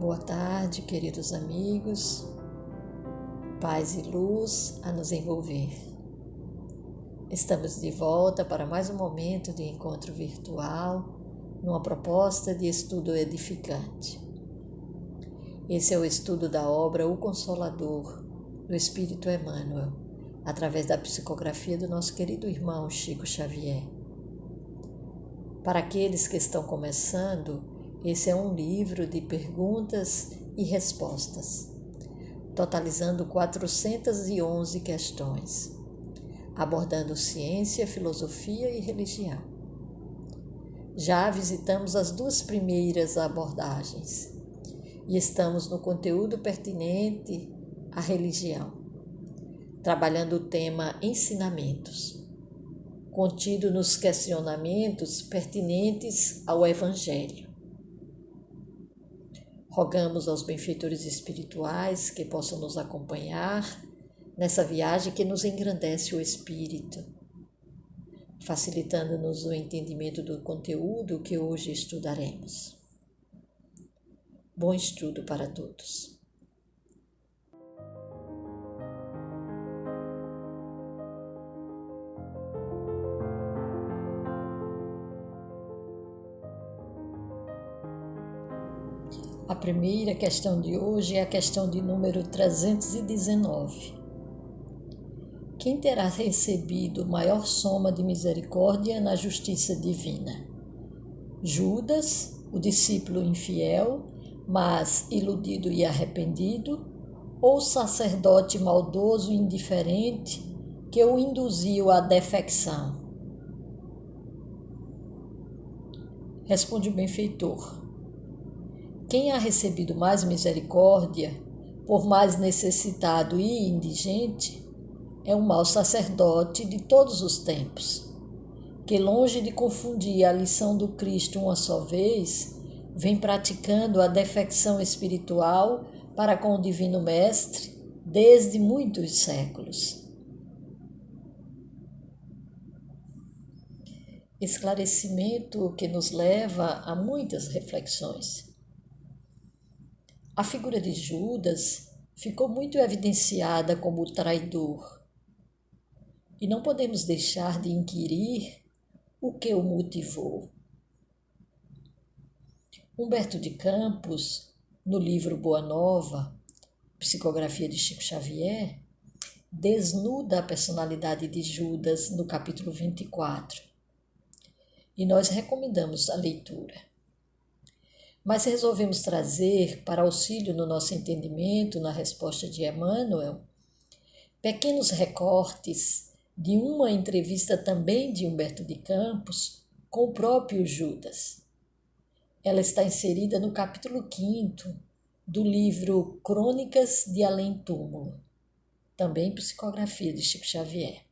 Boa tarde, queridos amigos, paz e luz a nos envolver. Estamos de volta para mais um momento de encontro virtual, numa proposta de estudo edificante. Esse é o estudo da obra O Consolador, do Espírito Emmanuel, através da psicografia do nosso querido irmão Chico Xavier. Para aqueles que estão começando, esse é um livro de perguntas e respostas, totalizando 411 questões, abordando ciência, filosofia e religião. Já visitamos as duas primeiras abordagens e estamos no conteúdo pertinente à religião, trabalhando o tema ensinamentos, contido nos questionamentos pertinentes ao Evangelho. Rogamos aos benfeitores espirituais que possam nos acompanhar nessa viagem que nos engrandece o espírito, facilitando-nos o entendimento do conteúdo que hoje estudaremos. Bom estudo para todos. A primeira questão de hoje é a questão de número 319. Quem terá recebido maior soma de misericórdia na justiça divina? Judas, o discípulo infiel, mas iludido e arrependido, ou o sacerdote maldoso e indiferente que o induziu à defecção? Responde o benfeitor. Quem ha recebido mais misericórdia, por mais necessitado e indigente, é um mau sacerdote de todos os tempos, que longe de confundir a lição do Cristo uma só vez, vem praticando a defecção espiritual para com o Divino Mestre desde muitos séculos. Esclarecimento que nos leva a muitas reflexões. A figura de Judas ficou muito evidenciada como traidor, e não podemos deixar de inquirir o que o motivou. Humberto de Campos, no livro Boa Nova, psicografia de Chico Xavier, desnuda a personalidade de Judas no capítulo 24, e nós recomendamos a leitura. Mas resolvemos trazer, para auxílio no nosso entendimento, na resposta de Emmanuel, pequenos recortes de uma entrevista também de Humberto de Campos com o próprio Judas. Ela está inserida no capítulo 5º do livro Crônicas de Além Túmulo, também psicografia de Chico Xavier.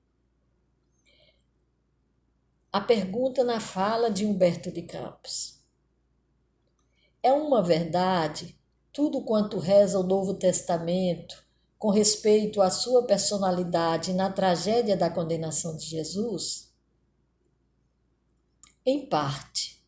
A pergunta na fala de Humberto de Campos. É uma verdade tudo quanto reza o Novo Testamento com respeito à sua personalidade na tragédia da condenação de Jesus? Em parte.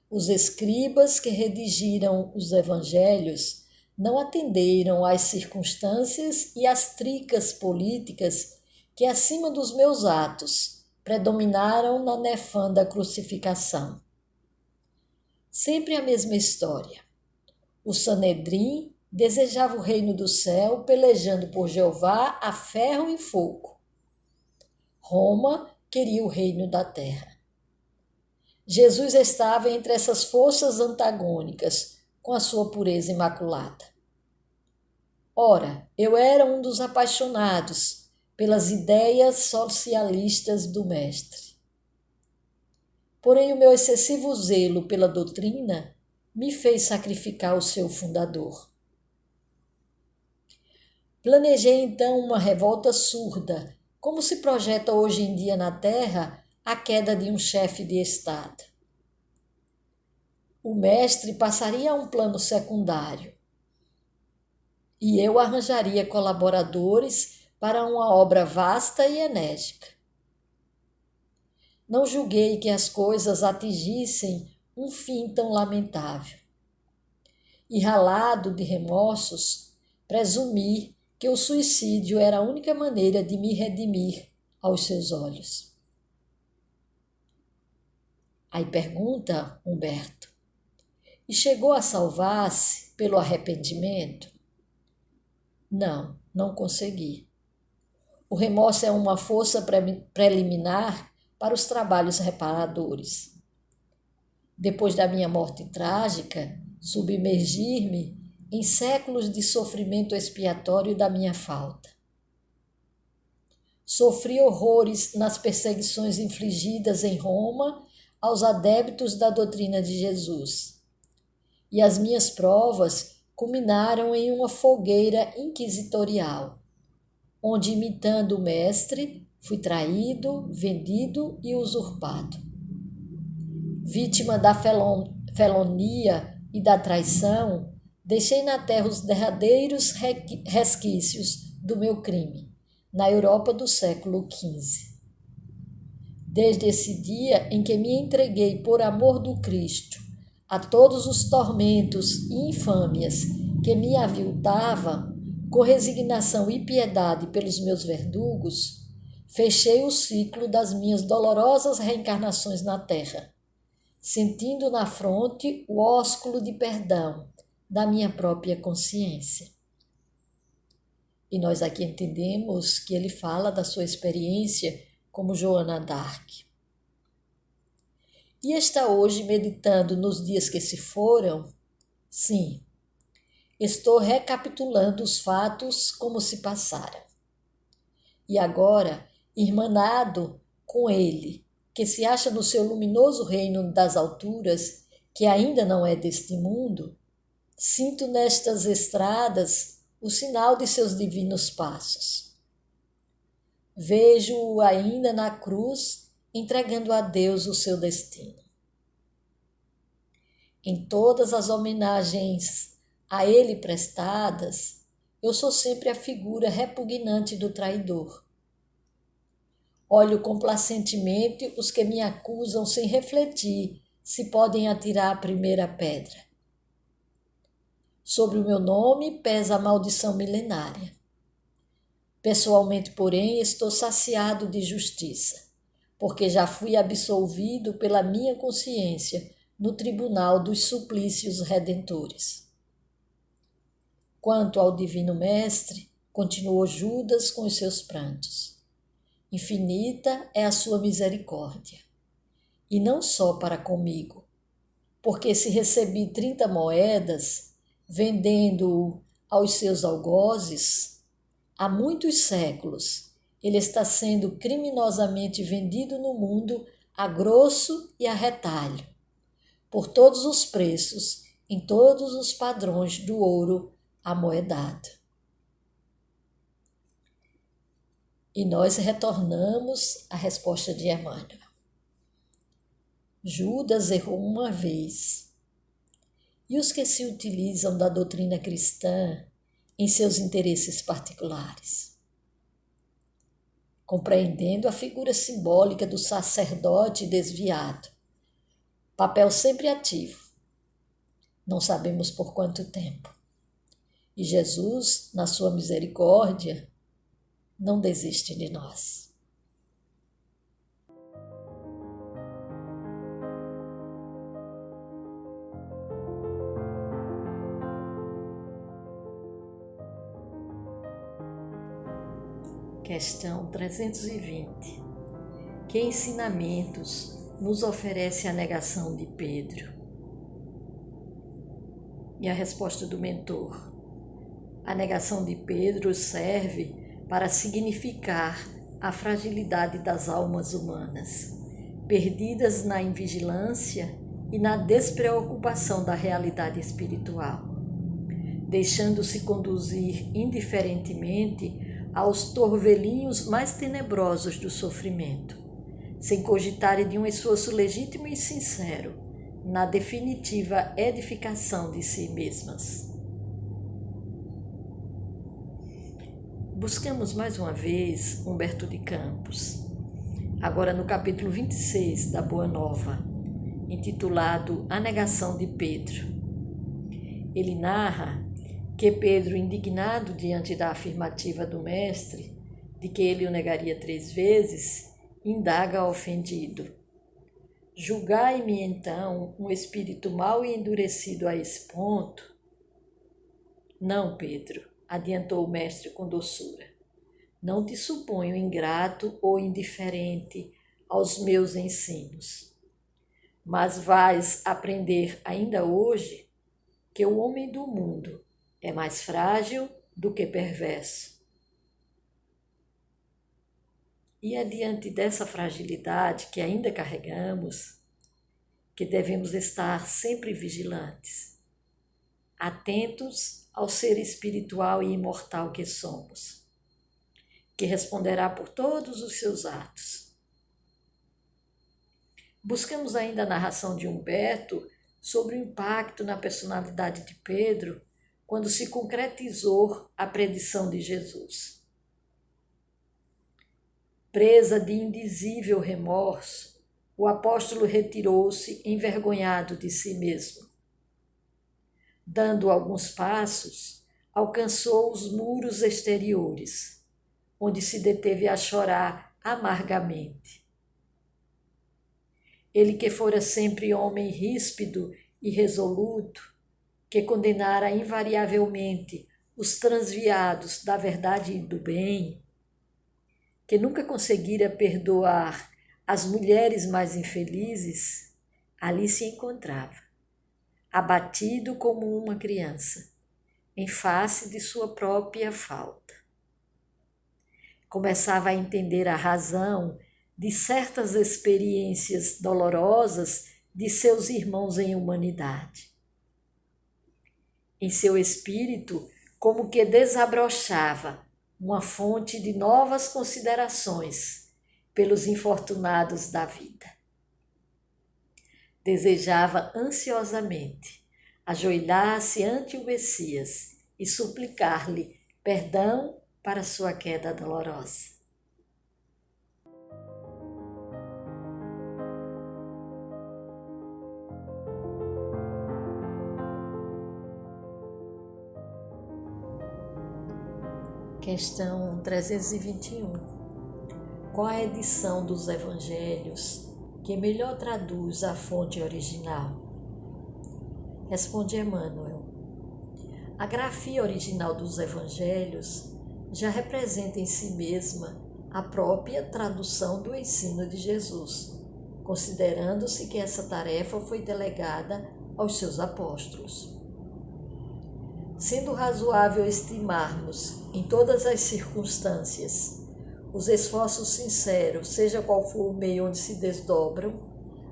Os escribas que redigiram os evangelhos não atenderam às circunstâncias e às tricas políticas que, acima dos meus atos, predominaram na nefanda crucificação. Sempre a mesma história. O Sanedrim desejava o reino do céu, pelejando por Jeová a ferro e fogo. Roma queria o reino da terra. Jesus estava entre essas forças antagônicas, com a sua pureza imaculada. Ora, eu era um dos apaixonados pelas ideias socialistas do Mestre. Porém, o meu excessivo zelo pela doutrina me fez sacrificar o seu fundador. Planejei então uma revolta surda, como se projeta hoje em dia na Terra a queda de um chefe de Estado. O mestre passaria a um plano secundário e eu arranjaria colaboradores para uma obra vasta e enérgica. Não julguei que as coisas atingissem um fim tão lamentável. e ralado de remorsos, presumi que o suicídio era a única maneira de me redimir aos seus olhos. Aí pergunta Humberto: e chegou a salvar-se pelo arrependimento? Não, não consegui. O remorso é uma força preliminar para os trabalhos reparadores. Depois da minha morte trágica, submergir-me em séculos de sofrimento expiatório da minha falta. Sofri horrores nas perseguições infligidas em Roma aos adeptos da doutrina de Jesus. E as minhas provas culminaram em uma fogueira inquisitorial, onde, imitando o mestre, fui traído, vendido e usurpado. Vítima da felonia e da traição, deixei na terra os derradeiros resquícios do meu crime, na Europa do século XV. Desde esse dia em que me entreguei por amor do Cristo a todos os tormentos e infâmias que me aviltavam, com resignação e piedade pelos meus verdugos, fechei o ciclo das minhas dolorosas reencarnações na terra, sentindo na fronte o ósculo de perdão da minha própria consciência. E nós aqui entendemos que ele fala da sua experiência como Joana d'Arc. E está hoje meditando nos dias que se foram? Sim, estou recapitulando os fatos como se passaram. E agora, irmanado com ele, que se acha no seu luminoso reino das alturas, que ainda não é deste mundo, sinto nestas estradas o sinal de seus divinos passos. Vejo-o ainda na cruz, entregando a Deus o seu destino. Em todas as homenagens a ele prestadas, eu sou sempre a figura repugnante do traidor. Olho complacentemente os que me acusam sem refletir se podem atirar a primeira pedra. Sobre o meu nome pesa a maldição milenária. Pessoalmente, porém, estou saciado de justiça, porque já fui absolvido pela minha consciência no tribunal dos suplícios redentores. Quanto ao Divino Mestre, continuou Judas com os seus prantos. Infinita é a sua misericórdia, e não só para comigo, porque se recebi 30 moedas, vendendo-o aos seus algozes, há muitos séculos ele está sendo criminosamente vendido no mundo a grosso e a retalho, por todos os preços, em todos os padrões do ouro amoedado. E nós retornamos à resposta de Emmanuel. Judas errou uma vez. E os que se utilizam da doutrina cristã em seus interesses particulares? Compreendendo a figura simbólica do sacerdote desviado, papel sempre ativo, não sabemos por quanto tempo. E Jesus, na sua misericórdia, não desiste de nós. Questão 320. Que ensinamentos nos oferece a negação de Pedro? E a resposta do mentor: a negação de Pedro serve para significar a fragilidade das almas humanas, perdidas na invigilância e na despreocupação da realidade espiritual, deixando-se conduzir indiferentemente aos torvelinhos mais tenebrosos do sofrimento, sem cogitarem de um esforço legítimo e sincero na definitiva edificação de si mesmas. Buscamos mais uma vez Humberto de Campos, agora no capítulo 26 da Boa Nova, intitulado A Negação de Pedro. Ele narra que Pedro, indignado diante da afirmativa do mestre, de que ele o negaria 3 vezes, indaga ofendido: julgai-me então um espírito mau e endurecido a esse ponto? Não, Pedro, adiantou o mestre com doçura. Não te suponho ingrato ou indiferente aos meus ensinos, mas vais aprender ainda hoje que o homem do mundo é mais frágil do que perverso. E é diante dessa fragilidade que ainda carregamos que devemos estar sempre vigilantes, atentos ao ser espiritual e imortal que somos, que responderá por todos os seus atos. Buscamos ainda a narração de Humberto sobre o impacto na personalidade de Pedro quando se concretizou a predição de Jesus. Presa de indizível remorso, o apóstolo retirou-se envergonhado de si mesmo. Dando alguns passos, alcançou os muros exteriores, onde se deteve a chorar amargamente. Ele que fora sempre homem ríspido e resoluto, que condenara invariavelmente os transviados da verdade e do bem, que nunca conseguira perdoar as mulheres mais infelizes, ali se encontrava, abatido como uma criança, em face de sua própria falta. Começava a entender a razão de certas experiências dolorosas de seus irmãos em humanidade. Em seu espírito, como que desabrochava uma fonte de novas considerações pelos infortunados da vida. Desejava ansiosamente ajoelhar-se ante o Messias e suplicar-lhe perdão para sua queda dolorosa. Questão 321. Qual a edição dos Evangelhos que melhor traduz a fonte original? Responde Emmanuel. A grafia original dos Evangelhos já representa em si mesma a própria tradução do ensino de Jesus, considerando-se que essa tarefa foi delegada aos seus apóstolos. Sendo razoável estimarmos, em todas as circunstâncias, os esforços sinceros, seja qual for o meio onde se desdobram,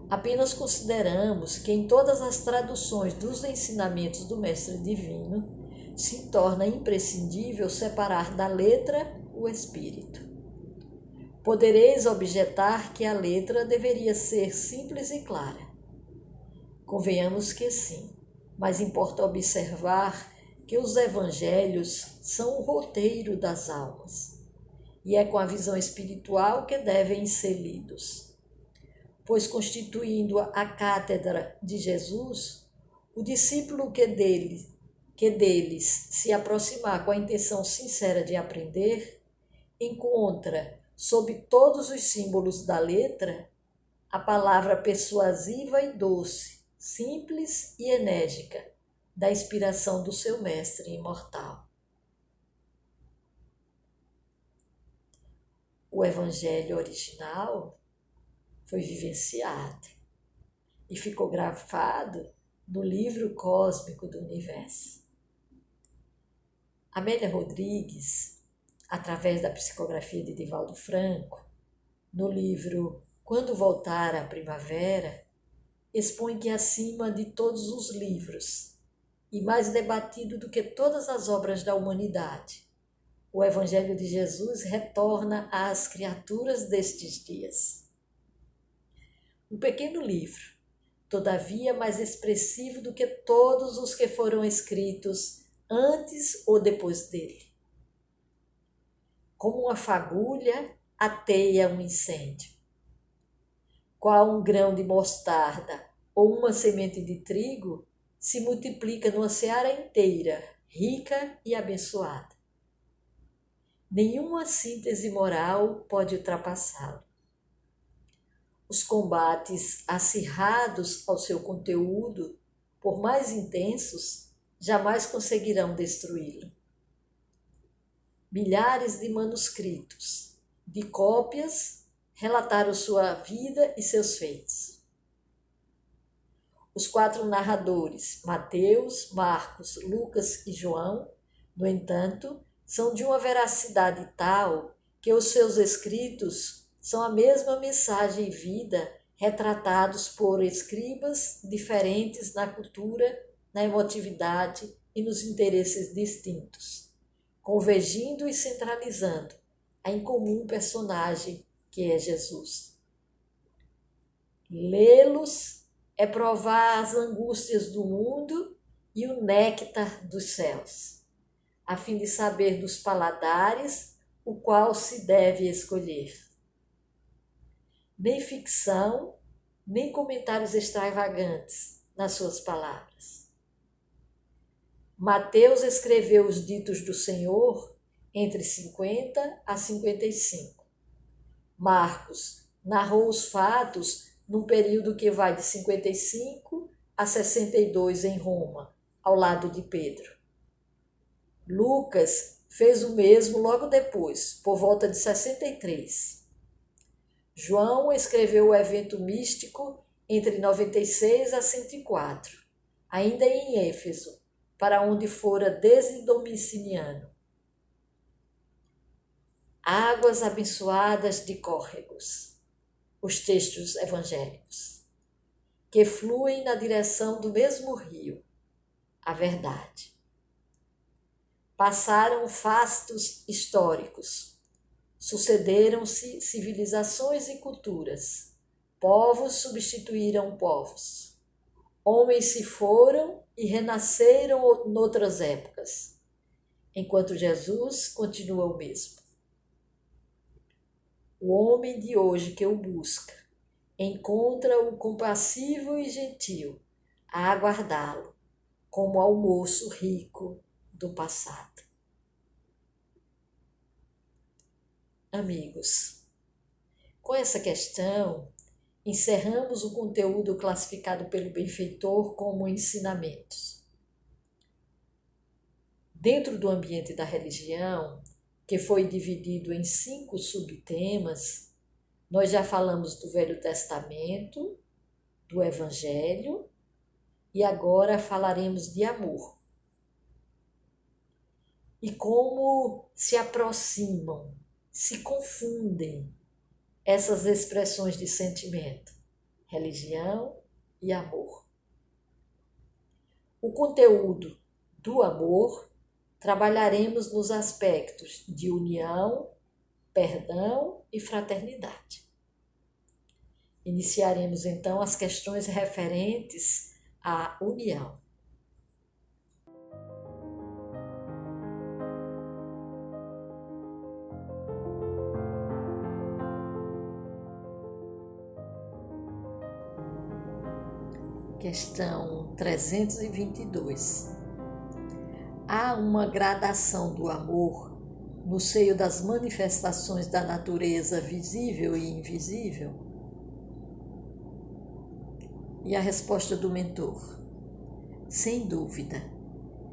apenas consideramos que em todas as traduções dos ensinamentos do Mestre Divino se torna imprescindível separar da letra o espírito. Podereis objetar que a letra deveria ser simples e clara. Convenhamos que sim, mas importa observar que os evangelhos são o roteiro das almas, e é com a visão espiritual que devem ser lidos, pois constituindo a cátedra de Jesus, o discípulo que deles se aproximar com a intenção sincera de aprender, encontra, sob todos os símbolos da letra, a palavra persuasiva e doce, simples e enérgica, da inspiração do seu mestre imortal. O evangelho original foi vivenciado e ficou grafado no livro cósmico do universo. Amélia Rodrigues, através da psicografia de Divaldo Franco, no livro Quando Voltar a Primavera, expõe que acima de todos os livros, e mais debatido do que todas as obras da humanidade, o Evangelho de Jesus retorna às criaturas destes dias. Um pequeno livro, todavia mais expressivo do que todos os que foram escritos antes ou depois dele. Como uma fagulha ateia um incêndio. Qual um grão de mostarda ou uma semente de trigo se multiplica numa seara inteira, rica e abençoada. Nenhuma síntese moral pode ultrapassá-lo. Os combates acirrados ao seu conteúdo, por mais intensos, jamais conseguirão destruí-lo. Milhares de manuscritos, de cópias, relataram sua vida e seus feitos. Os 4 narradores, Mateus, Marcos, Lucas e João, no entanto, são de uma veracidade tal que os seus escritos são a mesma mensagem e vida retratados por escribas diferentes na cultura, na emotividade e nos interesses distintos, convergindo e centralizando a incomum personagem que é Jesus. Lê-los é provar as angústias do mundo e o néctar dos céus, a fim de saber dos paladares o qual se deve escolher. Nem ficção, nem comentários extravagantes nas suas palavras. Mateus escreveu os ditos do Senhor entre 50 a 55. Marcos narrou os fatos num período que vai de 55 a 62 em Roma, ao lado de Pedro. Lucas fez o mesmo logo depois, por volta de 63. João escreveu o evento místico entre 96 a 104, ainda em Éfeso, para onde fora desde Domiciano. Águas abençoadas de córregos, os textos evangélicos, que fluem na direção do mesmo rio, a verdade. Passaram fastos históricos, sucederam-se civilizações e culturas, povos substituíram povos, homens se foram e renasceram noutras épocas, enquanto Jesus continua o mesmo. O homem de hoje que o busca encontra-o compassivo e gentil a aguardá-lo, como almoço rico do passado. Amigos, com essa questão, encerramos o conteúdo classificado pelo benfeitor como ensinamentos. Dentro do ambiente da religião, que foi dividido em 5 subtemas, nós já falamos do Velho Testamento, do Evangelho, e agora falaremos de amor. E como se aproximam, se confundem essas expressões de sentimento, religião e amor. O conteúdo do amor trabalharemos nos aspectos de união, perdão e fraternidade. Iniciaremos então as questões referentes à união. Questão 322. Há uma gradação do amor no seio das manifestações da natureza visível e invisível? E a resposta do mentor: sem dúvida,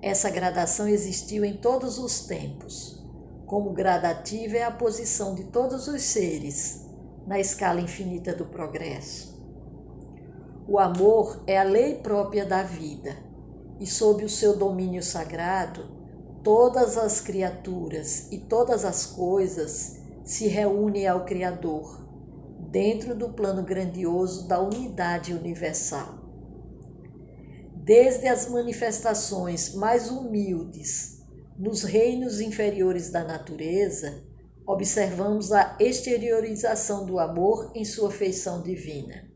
essa gradação existiu em todos os tempos, como gradativa é a posição de todos os seres na escala infinita do progresso. O amor é a lei própria da vida, e sob o seu domínio sagrado, todas as criaturas e todas as coisas se reúnem ao Criador, dentro do plano grandioso da unidade universal. Desde as manifestações mais humildes nos reinos inferiores da natureza, observamos a exteriorização do amor em sua feição divina.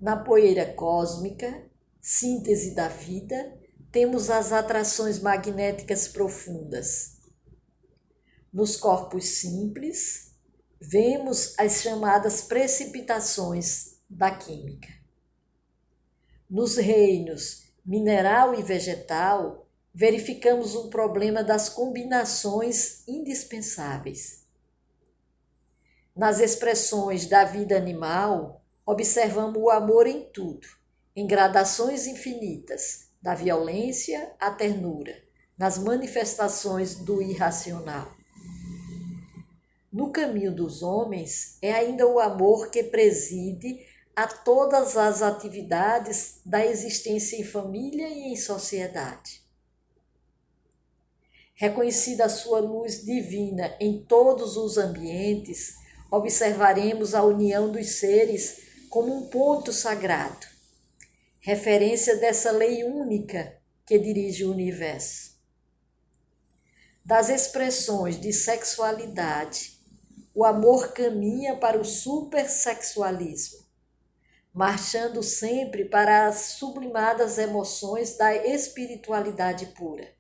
Na poeira cósmica, síntese da vida, temos as atrações magnéticas profundas. Nos corpos simples, vemos as chamadas precipitações da química. Nos reinos mineral e vegetal, verificamos um problema das combinações indispensáveis. Nas expressões da vida animal, observamos o amor em tudo, em gradações infinitas, da violência à ternura, nas manifestações do irracional. No caminho dos homens, é ainda o amor que preside a todas as atividades da existência em família e em sociedade. Reconhecida a sua luz divina em todos os ambientes, observaremos a união dos seres como um ponto sagrado, referência dessa lei única que dirige o universo. Das expressões de sexualidade, o amor caminha para o supersexualismo, marchando sempre para as sublimadas emoções da espiritualidade pura,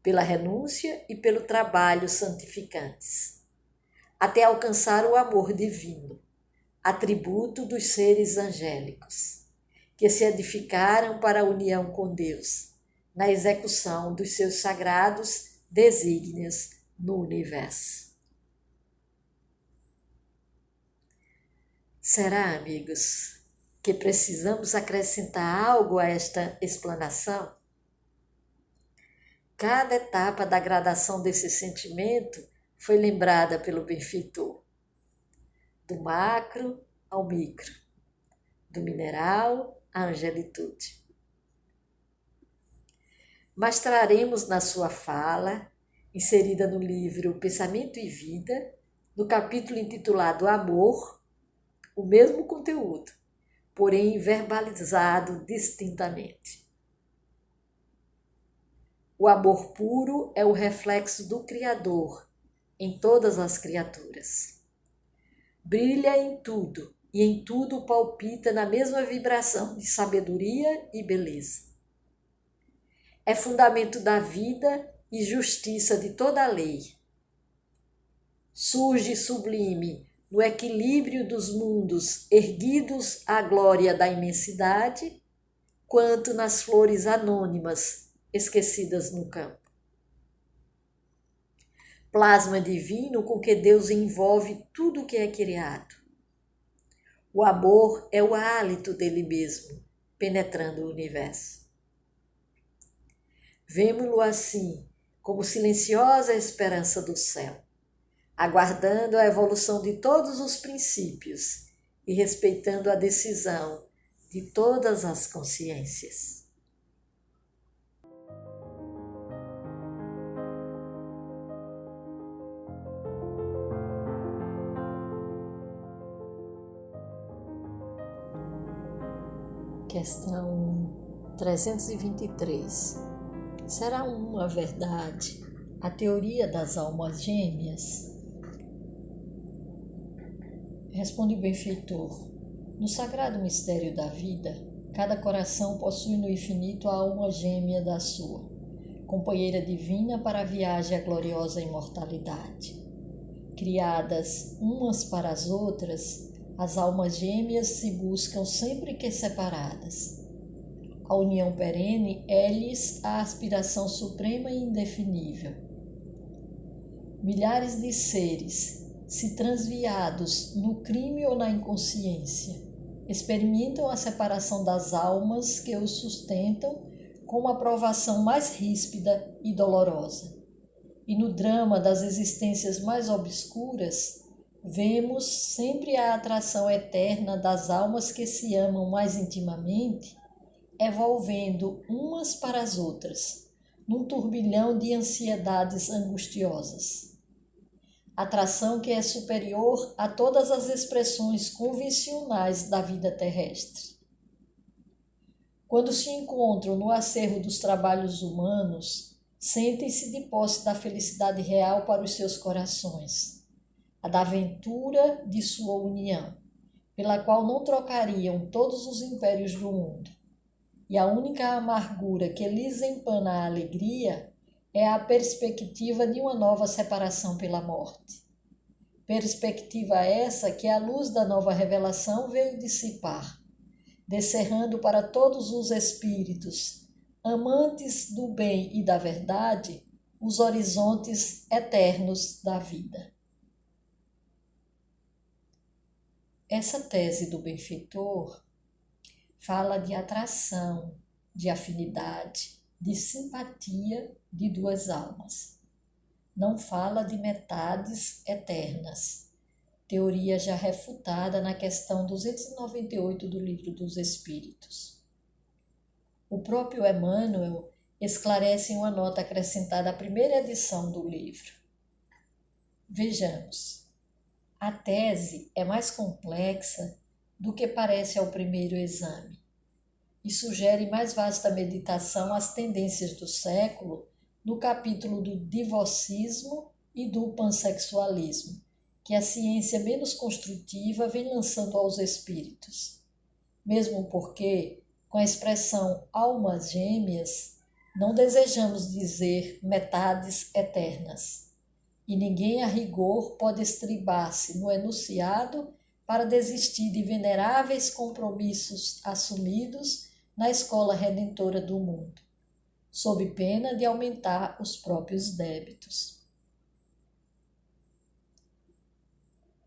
pela renúncia e pelo trabalho santificantes, até alcançar o amor divino, atributo dos seres angélicos, que se edificaram para a união com Deus, na execução dos seus sagrados desígnios no universo. Será, amigos, que precisamos acrescentar algo a esta explanação? Cada etapa da gradação desse sentimento foi lembrada pelo benfeitor, do macro ao micro, do mineral à angelitude. Mas traremos na sua fala, inserida no livro Pensamento e Vida, no capítulo intitulado Amor, o mesmo conteúdo, porém verbalizado distintamente. O amor puro é o reflexo do Criador em todas as criaturas. Brilha em tudo e em tudo palpita na mesma vibração de sabedoria e beleza. É fundamento da vida e justiça de toda a lei. Surge sublime no equilíbrio dos mundos erguidos à glória da imensidade, quanto nas flores anônimas esquecidas no campo. Plasma divino com que Deus envolve tudo o que é criado. O amor é o hálito dele mesmo, penetrando o universo. Vemo-lo assim, como silenciosa esperança do céu, aguardando a evolução de todos os princípios e respeitando a decisão de todas as consciências. Questão 323. Será uma verdade a teoria das almas gêmeas? Responde o benfeitor. No sagrado mistério da vida, cada coração possui no infinito a alma gêmea da sua, companheira divina para a viagem à gloriosa imortalidade. Criadas umas para as outras, as almas gêmeas se buscam sempre que separadas. A união perene é-lhes a aspiração suprema e indefinível. Milhares de seres, se transviados no crime ou na inconsciência, experimentam a separação das almas que os sustentam com uma provação mais ríspida e dolorosa. E no drama das existências mais obscuras, vemos sempre a atração eterna das almas que se amam mais intimamente, evolvendo umas para as outras, num turbilhão de ansiedades angustiosas. Atração que é superior a todas as expressões convencionais da vida terrestre. Quando se encontram no acervo dos trabalhos humanos, sentem-se de posse da felicidade real para os seus corações, a da aventura de sua união, pela qual não trocariam todos os impérios do mundo. E a única amargura que lhes empana a alegria é a perspectiva de uma nova separação pela morte. Perspectiva essa que a luz da nova revelação veio dissipar, descerrando para todos os espíritos, amantes do bem e da verdade, os horizontes eternos da vida. Essa tese do benfeitor fala de atração, de afinidade, de simpatia de duas almas. Não fala de metades eternas, teoria já refutada na questão 298 do Livro dos Espíritos. O próprio Emmanuel esclarece em uma nota acrescentada à primeira edição do livro. Vejamos, a tese é mais complexa do que parece ao primeiro exame e sugere mais vasta meditação às tendências do século no capítulo do divorcismo e do pansexualismo, que a ciência menos construtiva vem lançando aos espíritos. Mesmo porque, com a expressão almas gêmeas, não desejamos dizer metades eternas. E ninguém a rigor pode estribar-se no enunciado para desistir de veneráveis compromissos assumidos na escola redentora do mundo, sob pena de aumentar os próprios débitos.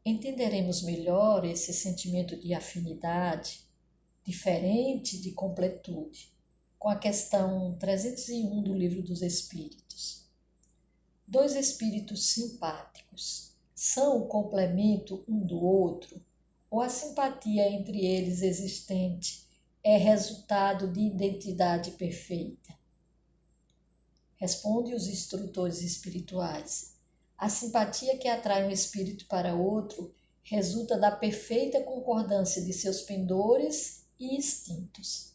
Entenderemos melhor esse sentimento de afinidade, diferente de completude, com a questão 301 do Livro dos Espíritos. Dois espíritos simpáticos são o complemento um do outro, ou a simpatia entre eles existente é resultado de identidade perfeita? Responde os instrutores espirituais. A simpatia que atrai um espírito para outro resulta da perfeita concordância de seus pendores e instintos.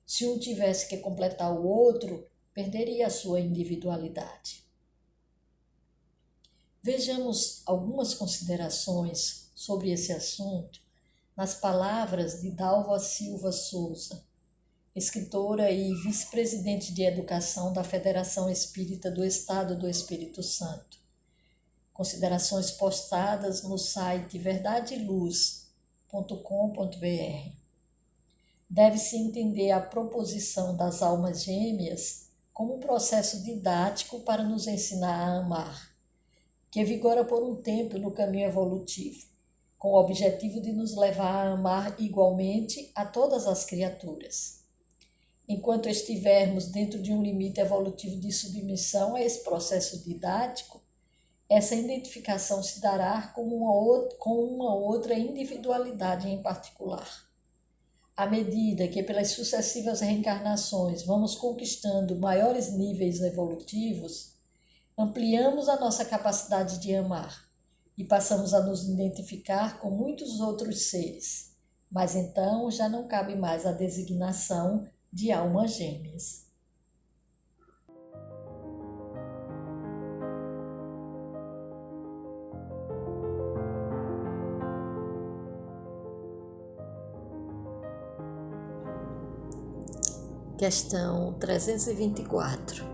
Se um tivesse que completar o outro, perderia a sua individualidade. Vejamos algumas considerações sobre esse assunto nas palavras de Dalva Silva Souza, escritora e vice-presidente de Educação da Federação Espírita do Estado do Espírito Santo. Considerações postadas no site verdadeluz.com.br. Deve-se entender a proposição das almas gêmeas como um processo didático para nos ensinar a amar, que vigora por um tempo no caminho evolutivo, com o objetivo de nos levar a amar igualmente a todas as criaturas. Enquanto estivermos dentro de um limite evolutivo de submissão a esse processo didático, essa identificação se dará com uma outra individualidade em particular. À medida que pelas sucessivas reencarnações vamos conquistando maiores níveis evolutivos, ampliamos a nossa capacidade de amar e passamos a nos identificar com muitos outros seres, mas então já não cabe mais a designação de almas gêmeas. Questão 324.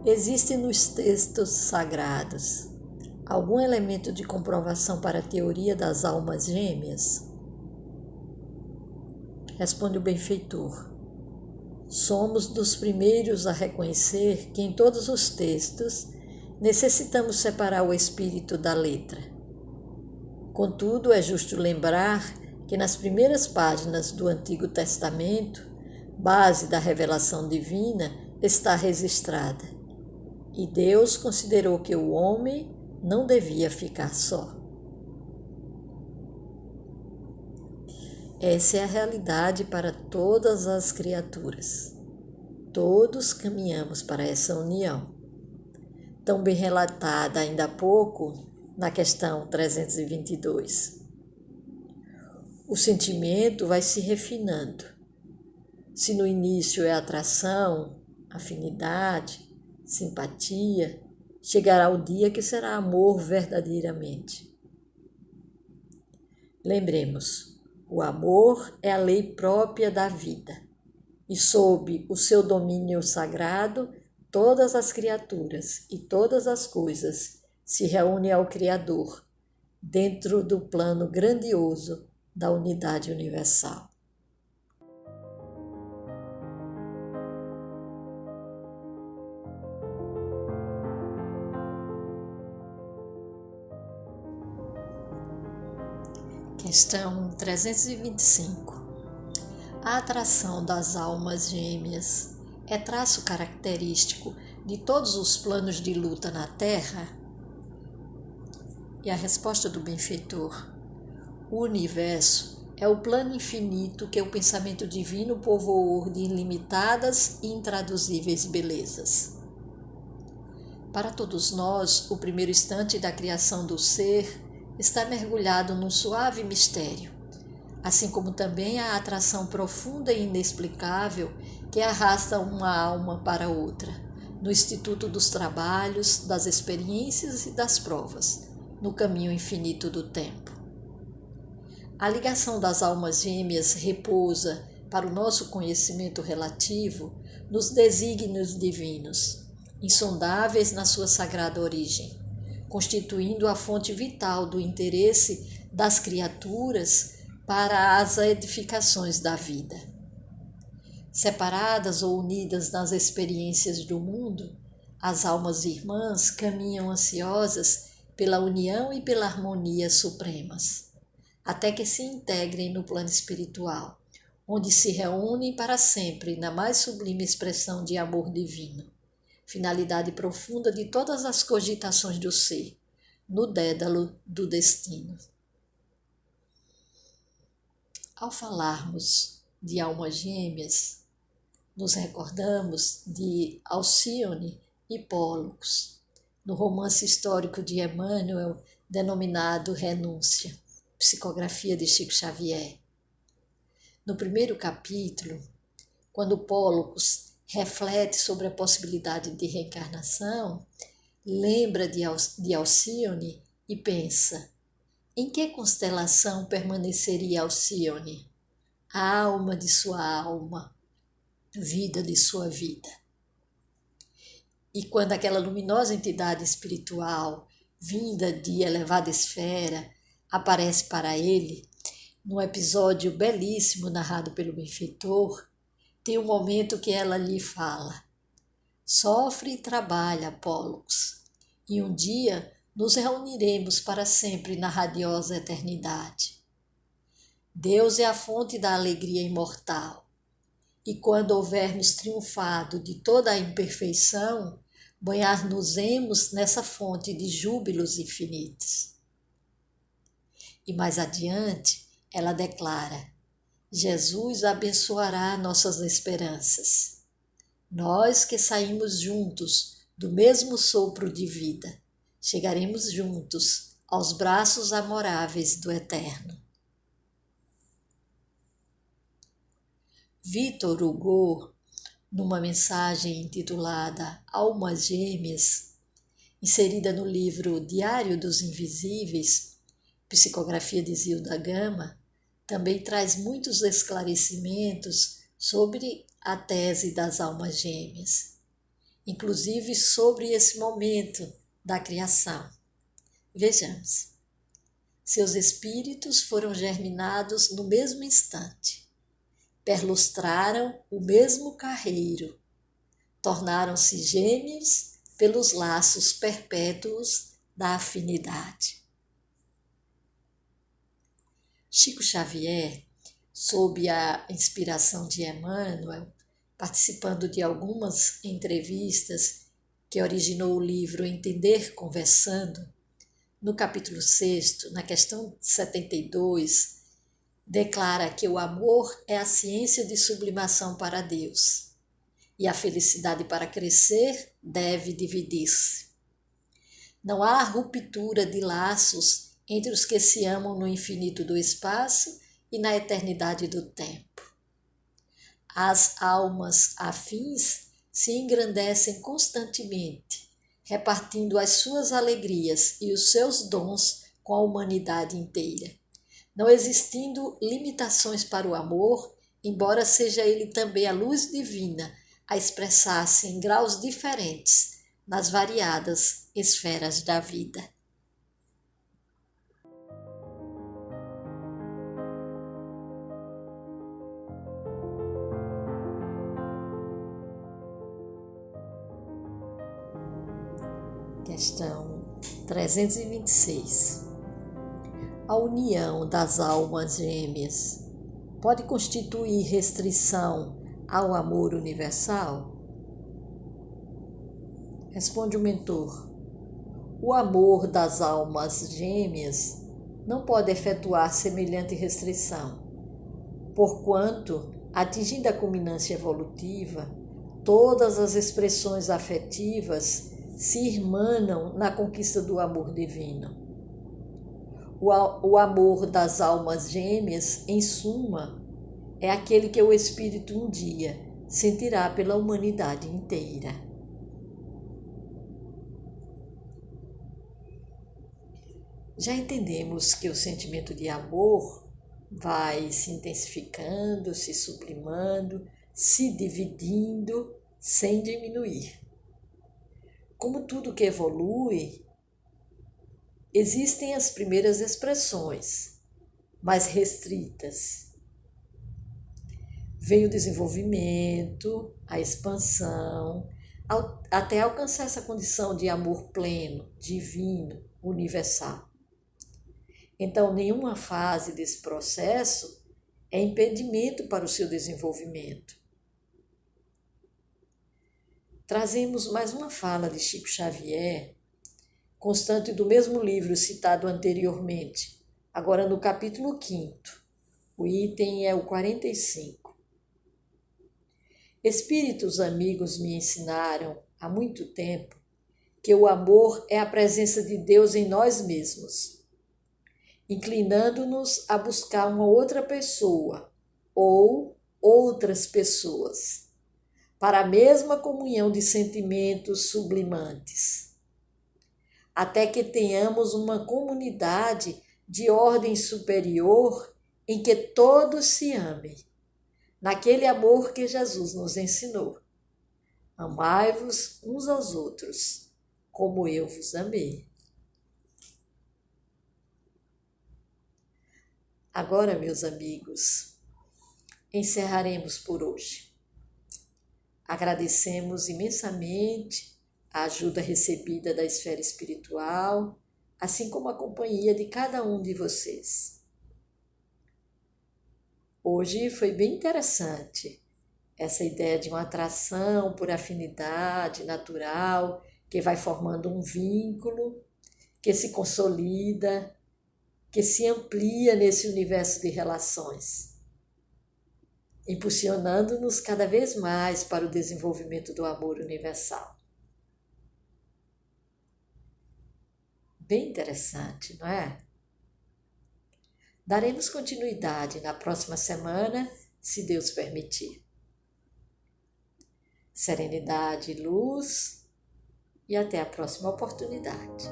Existe nos textos sagrados algum elemento de comprovação para a teoria das almas gêmeas? Responde o benfeitor. Somos dos primeiros a reconhecer que em todos os textos necessitamos separar o espírito da letra. Contudo, é justo lembrar que nas primeiras páginas do Antigo Testamento, base da revelação divina, está registrada: e Deus considerou que o homem não devia ficar só. Essa é a realidade para todas as criaturas. Todos caminhamos para essa união, tão bem relatada ainda há pouco na questão 322. O sentimento vai se refinando. Se no início é atração, afinidade, simpatia, chegará o dia que será amor verdadeiramente. Lembremos, o amor é a lei própria da vida, e sob o seu domínio sagrado, todas as criaturas e todas as coisas se reúnem ao Criador, dentro do plano grandioso da unidade universal. Questão 325. A atração das almas gêmeas é traço característico de todos os planos de luta na Terra? E a resposta do benfeitor: o universo é o plano infinito que o pensamento divino povoou de ilimitadas e intraduzíveis belezas. Para todos nós, o primeiro instante da criação do ser está mergulhado num suave mistério, assim como também a atração profunda e inexplicável que arrasta uma alma para outra, no instituto dos trabalhos, das experiências e das provas, no caminho infinito do tempo. A ligação das almas gêmeas repousa, para o nosso conhecimento relativo, nos desígnios divinos, insondáveis na sua sagrada origem, constituindo a fonte vital do interesse das criaturas para as edificações da vida. Separadas ou unidas nas experiências do mundo, as almas irmãs caminham ansiosas pela união e pela harmonia supremas, até que se integrem no plano espiritual, onde se reúnem para sempre na mais sublime expressão de amor divino, finalidade profunda de todas as cogitações do ser, no dédalo do destino. Ao falarmos de almas gêmeas, nos recordamos de Alcione e Pólux, no romance histórico de Emmanuel denominado Renúncia, psicografia de Chico Xavier. No primeiro capítulo, quando Pólux reflete sobre a possibilidade de reencarnação, lembra de Alcione e pensa: em que constelação permaneceria Alcione? A alma de sua alma, vida de sua vida. E quando aquela luminosa entidade espiritual, vinda de elevada esfera, aparece para ele, num episódio belíssimo narrado pelo benfeitor, tem um momento que ela lhe fala: sofre e trabalha, Pólux, e um dia nos reuniremos para sempre na radiosa eternidade. Deus é a fonte da alegria imortal, e quando houvermos triunfado de toda a imperfeição, banhar-nos-emos nessa fonte de júbilos infinitos. E mais adiante, ela declara: Jesus abençoará nossas esperanças. Nós que saímos juntos do mesmo sopro de vida, chegaremos juntos aos braços amoráveis do Eterno. Victor Hugo, numa mensagem intitulada Almas Gêmeas, inserida no livro Diário dos Invisíveis, psicografia de Zilda Gama, também traz muitos esclarecimentos sobre a tese das almas gêmeas, inclusive sobre esse momento da criação. Vejamos. Seus espíritos foram germinados no mesmo instante, perlustraram o mesmo carreiro, tornaram-se gêmeos pelos laços perpétuos da afinidade. Chico Xavier, sob a inspiração de Emmanuel, participando de algumas entrevistas que originou o livro Entender Conversando, no capítulo 6, na questão 72, declara que o amor é a ciência de sublimação para Deus e a felicidade para crescer deve dividir-se. Não há ruptura de laços entre os que se amam no infinito do espaço e na eternidade do tempo. As almas afins se engrandecem constantemente, repartindo as suas alegrias e os seus dons com a humanidade inteira, não existindo limitações para o amor, embora seja ele também a luz divina a expressar-se em graus diferentes nas variadas esferas da vida. Questão 326. A união das almas gêmeas pode constituir restrição ao amor universal? Responde o mentor. O amor das almas gêmeas não pode efetuar semelhante restrição, porquanto, atingindo a culminância evolutiva, todas as expressões afetivas se irmanam na conquista do amor divino. O amor das almas gêmeas, em suma, é aquele que o Espírito um dia sentirá pela humanidade inteira. Já entendemos que o sentimento de amor vai se intensificando, se sublimando, se dividindo, sem diminuir. Como tudo que evolui, existem as primeiras expressões, mais restritas. Vem o desenvolvimento, a expansão, até alcançar essa condição de amor pleno, divino, universal. Então, nenhuma fase desse processo é impedimento para o seu desenvolvimento. Trazemos mais uma fala de Chico Xavier, constante do mesmo livro citado anteriormente, agora no capítulo 5º. O item é o 45. Espíritos amigos me ensinaram há muito tempo que o amor é a presença de Deus em nós mesmos, inclinando-nos a buscar uma outra pessoa ou outras pessoas, para a mesma comunhão de sentimentos sublimantes, até que tenhamos uma comunidade de ordem superior em que todos se amem, naquele amor que Jesus nos ensinou. Amai-vos uns aos outros, como eu vos amei. Agora, meus amigos, encerraremos por hoje. Agradecemos imensamente a ajuda recebida da esfera espiritual, assim como a companhia de cada um de vocês. Hoje foi bem interessante essa ideia de uma atração por afinidade natural, que vai formando um vínculo, que se consolida, que se amplia nesse universo de relações, impulsionando-nos cada vez mais para o desenvolvimento do amor universal. Bem interessante, não é? Daremos continuidade na próxima semana, se Deus permitir. Serenidade e luz, e até a próxima oportunidade.